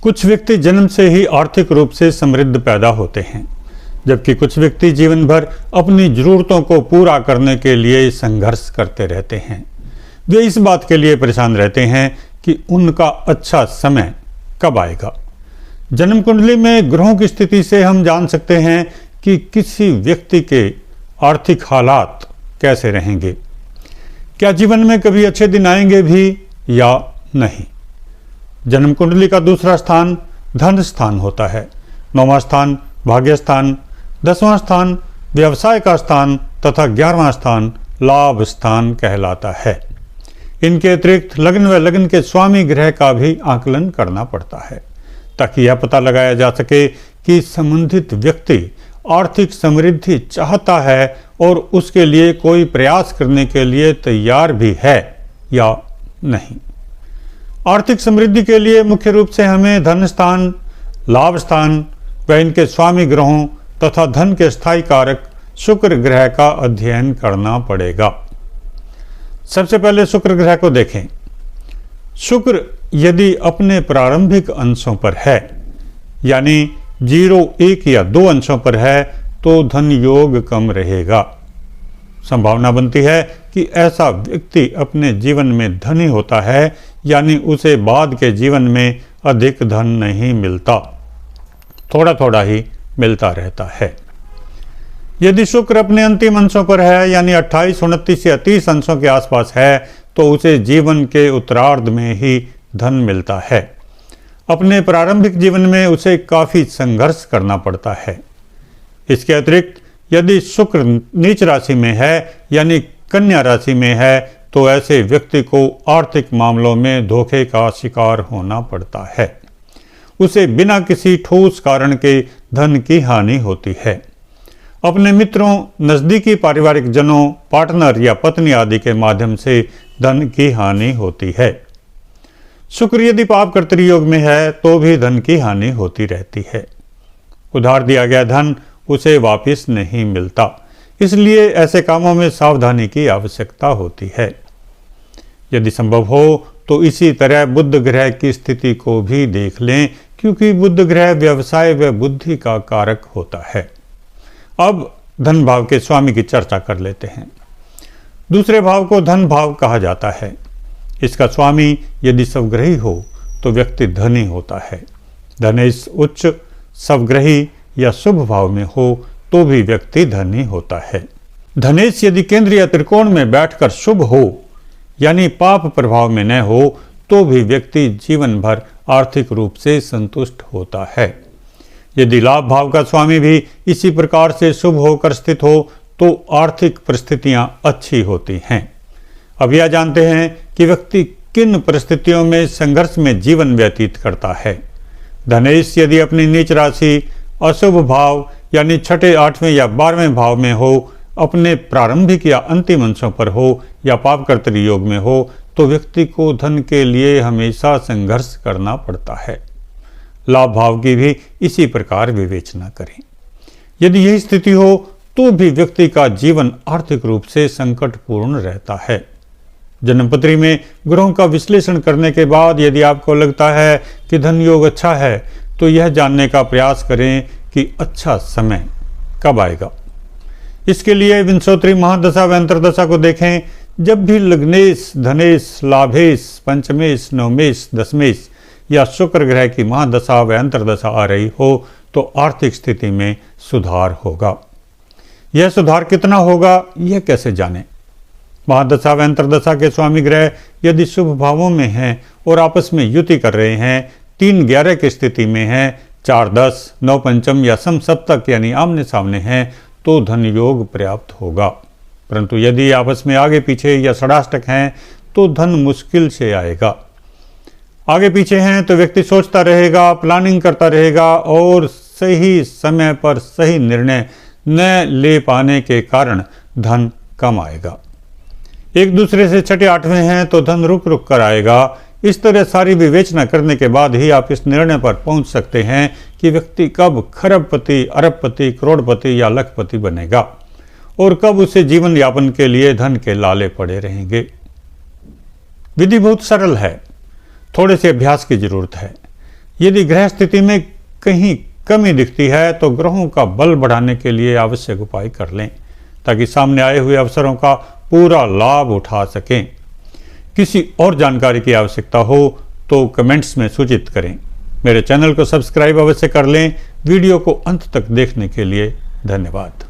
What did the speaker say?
कुछ व्यक्ति जन्म से ही आर्थिक रूप से समृद्ध पैदा होते हैं, जबकि कुछ व्यक्ति जीवन भर अपनी जरूरतों को पूरा करने के लिए संघर्ष करते रहते हैं। वे इस बात के लिए परेशान रहते हैं कि उनका अच्छा समय कब आएगा। जन्म कुंडली में ग्रहों की स्थिति से हम जान सकते हैं कि किसी व्यक्ति के आर्थिक हालात कैसे रहेंगे, क्या जीवन में कभी अच्छे दिन आएंगे भी या नहीं। जन्म कुंडली का दूसरा स्थान धन स्थान होता है। 9वां स्थान भाग्य स्थान, 10वां स्थान व्यवसाय का स्थान तथा 11वां स्थान लाभ स्थान कहलाता है। इनके अतिरिक्त लग्न व लग्न के स्वामी ग्रह का भी आकलन करना पड़ता है ताकि यह पता लगाया जा सके कि संबंधित व्यक्ति आर्थिक समृद्धि चाहता है और उसके लिए कोई प्रयास करने के लिए तैयार भी है या नहीं। आर्थिक समृद्धि के लिए मुख्य रूप से हमें धन स्थान, लाभ स्थान व इनके स्वामी ग्रहों तथा धन के स्थायी कारक शुक्र ग्रह का अध्ययन करना पड़ेगा। सबसे पहले शुक्र ग्रह को देखें। शुक्र यदि अपने प्रारंभिक अंशों पर है, यानी 0, 1 या 2 अंशों पर है, तो धन योग कम रहेगा। संभावना बनती है कि ऐसा व्यक्ति अपने जीवन में धनी होता है, यानी उसे बाद के जीवन में अधिक धन नहीं मिलता, थोड़ा थोड़ा ही मिलता रहता है। यदि शुक्र अपने अंतिम अंशों पर है, यानी 28, 29 या 30 अंशों के आसपास है, तो उसे जीवन के उत्तरार्ध में ही धन मिलता है। अपने प्रारंभिक जीवन में उसे काफी संघर्ष करना पड़ता है। इसके अतिरिक्त यदि शुक्र नीच राशि में है, यानी कन्या राशि में है, तो ऐसे व्यक्ति को आर्थिक मामलों में धोखे का शिकार होना पड़ता है। उसे बिना किसी ठोस कारण के धन की हानि होती है। अपने मित्रों, नजदीकी पारिवारिक जनों, पार्टनर या पत्नी आदि के माध्यम से धन की हानि होती है। शुक्र यदि पाप कर्तरी योग में है तो भी धन की हानि होती रहती है। उधार दिया गया धन उसे वापस नहीं मिलता, इसलिए ऐसे कामों में सावधानी की आवश्यकता होती है। यदि संभव हो तो इसी तरह बुध ग्रह की स्थिति को भी देख लें, क्योंकि बुध ग्रह व्यवसाय व बुद्धि का कारक होता है। अब धन भाव के स्वामी की चर्चा कर लेते हैं। दूसरे भाव को धन भाव कहा जाता है। इसका स्वामी यदि स्वग्रही हो तो व्यक्ति धनी होता है। धनेश उच्च, स्वग्रही या शुभ भाव में हो तो भी व्यक्ति धनी होता है। धनेश यदि केंद्र या त्रिकोण में बैठकर शुभ हो, यानी पाप प्रभाव में न हो, तो भी व्यक्ति जीवन भर आर्थिक रूप से संतुष्ट होता है। यदि लाभ भाव का स्वामी भी इसी प्रकार से शुभ होकर स्थित हो तो आर्थिक परिस्थितियां अच्छी होती हैं। अब यह जानते हैं कि व्यक्ति किन परिस्थितियों में संघर्ष में जीवन व्यतीत करता है। धनेश यदि अपनी नीच राशि अशुभ भाव यानी 6, 8वें या 12वें भाव में हो, अपने प्रारंभिक या अंतिम अंशों पर हो या पाप कर्तरी योग में हो, तो व्यक्ति को धन के लिए हमेशा संघर्ष करना पड़ता है। लाभ भाव की भी इसी प्रकार विवेचना करें। यदि यही स्थिति हो तो भी व्यक्ति का जीवन आर्थिक रूप से संकटपूर्ण रहता है। जन्मपत्री में ग्रहों का विश्लेषण करने के बाद यदि आपको लगता है कि धन योग अच्छा है, तो यह जानने का प्रयास करें कि अच्छा समय कब आएगा। इसके लिए विंशोत्तरी महादशा व अंतरदशा को देखें। जब भी लग्नेश, धनेश, लाभेश, पंचमेश, नवमेश, दशमेश या शुक्र ग्रह की महादशा व अंतरदशा आ रही हो, तो आर्थिक स्थिति में सुधार होगा। यह सुधार कितना होगा, यह कैसे जानें? महादशा व अंतरदशा के स्वामी ग्रह यदि शुभ भावों में हैं और आपस में युति कर रहे हैं, 3, 11 की स्थिति में हैं, 4, 10, 9 पंचम या सम सप्तक यानी आमने सामने हैं, तो धन योग पर्याप्त होगा। परंतु यदि आपस में आगे पीछे या षडाष्टक हैं तो धन मुश्किल से आएगा। आगे पीछे हैं तो व्यक्ति सोचता रहेगा, प्लानिंग करता रहेगा और सही समय पर सही निर्णय न ले पाने के कारण धन कम आएगा। एक दूसरे से 6, 8वें हैं तो धन रुक रुक कर आएगा। इस तरह सारी विवेचना करने के बाद ही आप इस निर्णय पर पहुंच सकते हैं कि व्यक्ति कब खरबपति, अरबपति, करोड़पति या लखपति बनेगा और कब उसे जीवन यापन के लिए धन के लाले पड़े रहेंगे। विधि बहुत सरल है, थोड़े से अभ्यास की जरूरत है। यदि ग्रह स्थिति में कहीं कमी दिखती है तो ग्रहों का बल बढ़ाने के लिए आवश्यक उपाय कर लें ताकि सामने आए हुए अवसरों का पूरा लाभ उठा सकें। किसी और जानकारी की आवश्यकता हो तो कमेंट्स में सूचित करें। मेरे चैनल को सब्सक्राइब अवश्य कर लें। वीडियो को अंत तक देखने के लिए धन्यवाद।